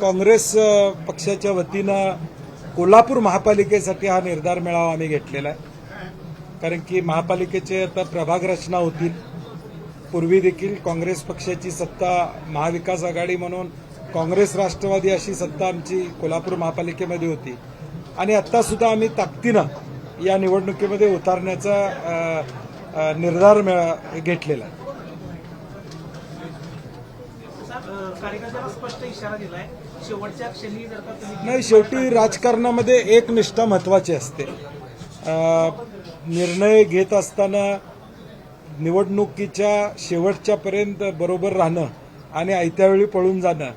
काँग्रेस पक्षाच्या वतीनं कोल्हापूर महापालिकेसाठी हा निर्धार मेळावा आम्ही घेतलेला आहे. कारण की महापालिकेचे आता प्रभाग रचना होतील. पूर्वी देखील काँग्रेस पक्षाची सत्ता महाविकास आघाडी म्हणून काँग्रेस राष्ट्रवादी अशी सत्ता आमची कोल्हापूर महापालिकेमध्ये होती आणि आता सुद्धा आम्ही ताकदीनं या निवडणुकीमध्ये उतारण्याचा निर्धार घेतलेला आहे. कार्यकर्त्यांना स्पष्ट इशारा दिलाय शेवटच्या क्षणी जर का तुम्ही नाही, शेवटी राजकारणामध्ये एक निष्ठा महत्वाची असते. निर्णय घेत असताना निवडणुकीच्या शेवटच्यापर्यंत बरोबर राहणं आणि आयत्यावेळी पळून जाणं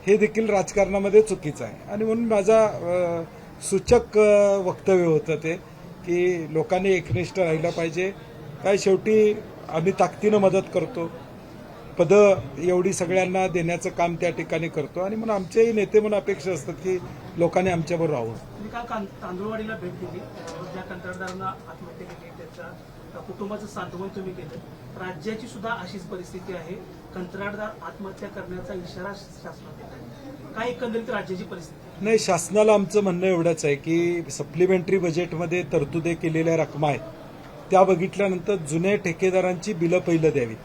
हे देखील राजकारणामध्ये चुकीचं आहे. आणि म्हणून माझा सूचक वक्तव्य होतं ते की लोकांनी एकनिष्ठ राहिलं पाहिजे. काय शेवटी आम्ही ताकदीनं मदत करतो, पदं एवढी सगळ्यांना देण्याचं काम त्या ठिकाणी करतो आणि म्हणून आमचेही नेते म्हणून अपेक्षा असतात की लोकांनी आमच्याबरोबर राहावं. तुम्ही काल तांदूळवाडीला भेट दिली, ज्या कंत्राटदारांना आत्महत्या केली त्याच्या कुटुंबाचं सांत्वन तुम्ही केलं. राज्याची सुद्धा अशीच परिस्थिती आहे, कंत्राटदार आत्महत्या करण्याचा इशारा शासनात देत आहे. काय एकंदरीत राज्याची परिस्थिती? नाही, शासनाला आमचं म्हणणं एवढंच आहे की सप्लिमेंटरी बजेटमध्ये तरतुदी केलेल्या रकमा आहेत त्या बघितल्यानंतर जुन्या ठेकेदारांची बिलं पहिलं द्यावीत.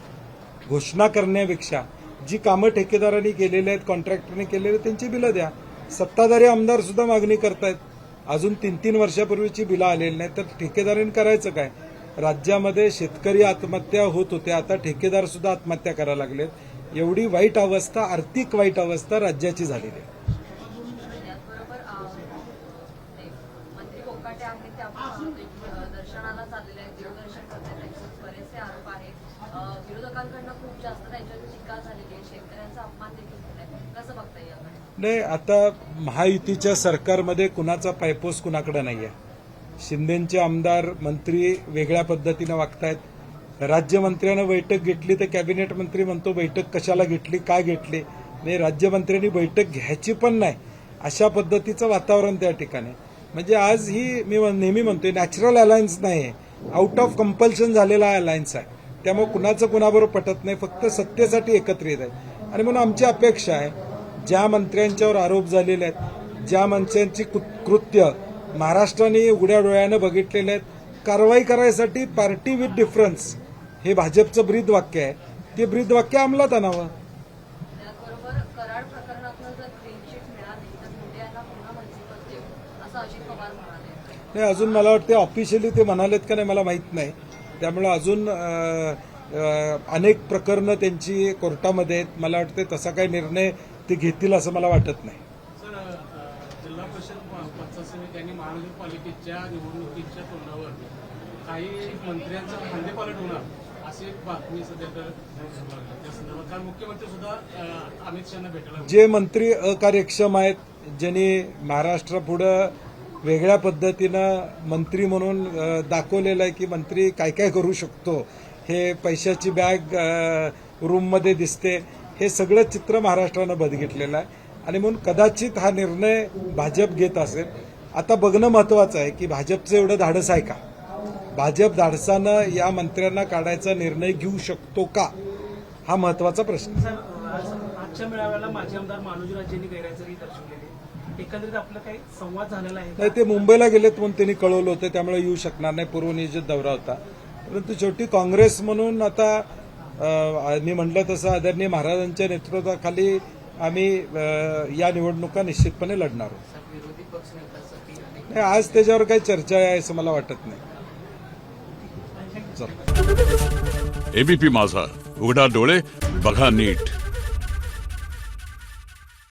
घोषणा करण्यापेक्षा जी कामं ठेकेदारांनी केलेली आहेत, कॉन्ट्रॅक्टरने केलेली त्यांची बिलं द्या. सत्ताधारी आमदार सुद्धा मागणी करतायत. अजून 3-3 वर्षापूर्वीची बिलं आलेली नाही तर ठेकेदारांनी करायचं काय? राज्यामध्ये शेतकरी आत्महत्या होत होत्या, आता ठेकेदार सुद्धा आत्महत्या करायला लागलेत. एवढी वाईट अवस्था, आर्थिक वाईट अवस्था राज्याची झालेली आहे. दर्शनाला चाललेले आहेत, देवदर्शन करतात, बरेचसे आरोप आहेत. विरोधकांकडनं खूप जास्त त्यांच्यावर टीका झालेली आहे, शेतकऱ्यांचा अपमान देखील होत आहे. कसं बघता याकडे? नाही, आता महायुतीच्या सरकारमध्ये कुणाचा पायपोस कुणाकडे नाही आहे. शिंदेचे आमदार मंत्री वेगळ्या पद्धतीनं वागतायत. राज्यमंत्र्यानं बैठक घेतली तर कॅबिनेट मंत्री म्हणतो बैठक कशाला घेतली, काय घेतली. नाही, राज्यमंत्र्यांनी बैठक घ्यायची पण नाही, अशा पद्धतीचं वातावरण त्या ठिकाणी. म्हणजे आज ही मी नेहमी म्हणतोय नॅचरल अलायन्स नाही आहे, आउट ऑफ कंपल्शन झालेला अलायन्स आहे. त्यामुळे कुणाचं कुणाबरोबर पटत नाही, फक्त सत्तेसाठी एकत्रित आहे. आणि म्हणून आमची अपेक्षा आहे ज्या मंत्र्यांच्यावर आरोप झालेले आहेत, ज्या मंत्र्यांची कृत्य महाराष्ट्राने उघड्या डोळ्यानं बघितलेले आहेत, कारवाई करायसाठी पार्टी विथ डिफरन्स हे भाजपचं ब्रीद वाक्य आहे, ते ब्रीद वाक्य अंमलात आणावं. त्याचबरोबर कराड प्रकरणातून जर क्लीन चिट मिळाली तर मुंडे यांना पुन्हा मंत्रिपद देऊ असं अजित पवार म्हणाले. नाही, अजून मला वाटते ऑफिशियली ते म्हणालेत का नाही मला माहीत नाही. त्यामुळे अजून अनेक प्रकरणं त्यांची कोर्टामध्ये आहेत. मला वाटते तसा काही निर्णय ते घेतील असं मला वाटत नाही. सर, जिल्हा परिषद पंचायत समिती आणि महानगरपालिकेच्या निवडणुकीच्या तोंडावर काही मंत्र्यांचा खांदेपालट होणार अशी एक बातमी सध्या तर त्या संदर्भात काल मुख्यमंत्री सुद्धा अमित शहाना भेटायला. जे मंत्री अकार्यक्षम आहेत, ज्यांनी महाराष्ट्रापुढं वेगळ्या पद्धतीनं मंत्री म्हणून दाखवलेलं आहे की मंत्री काय काय करू शकतो, हे पैशाची बॅग रूममध्ये दिसते, हे सगळं चित्र महाराष्ट्रानं बघितलेलं आहे. आणि म्हणून कदाचित हा निर्णय भाजप घेत असेल. आता बघणं महत्वाचं आहे की भाजपचं एवढं धाडस आहे का, भाजप धाडसानं या मंत्र्यांना काढायचा निर्णय घेऊ शकतो का, हा महत्वाचा प्रश्न. सर, आजच्या मेळाव्याला माजी आमदार मानोजीराजेंनी गैरहजेरी दर्शवलेली, एकंदरीत आपला काही संवाद झालेला आहे? नाही, ते मुंबईला गेलेत म्हणून त्यांनी कळवलं होतं, त्यामुळे येऊ शकणार नाही, पूर्वनियोजित दौरा होता. परंतु शेवटी काँग्रेस म्हणून आता मी म्हटलं तसं आदरणीय महाराजांच्या नेतृत्वाखाली आम्ही या निवडणुका निश्चितपणे लढणार आहोत. विरोधी पक्षनेत्यासाठी नाही, आज त्याच्यावर काही चर्चा आहे असं मला वाटत नाही. एबीपी माझा, उघडा डोळे बघा नीट.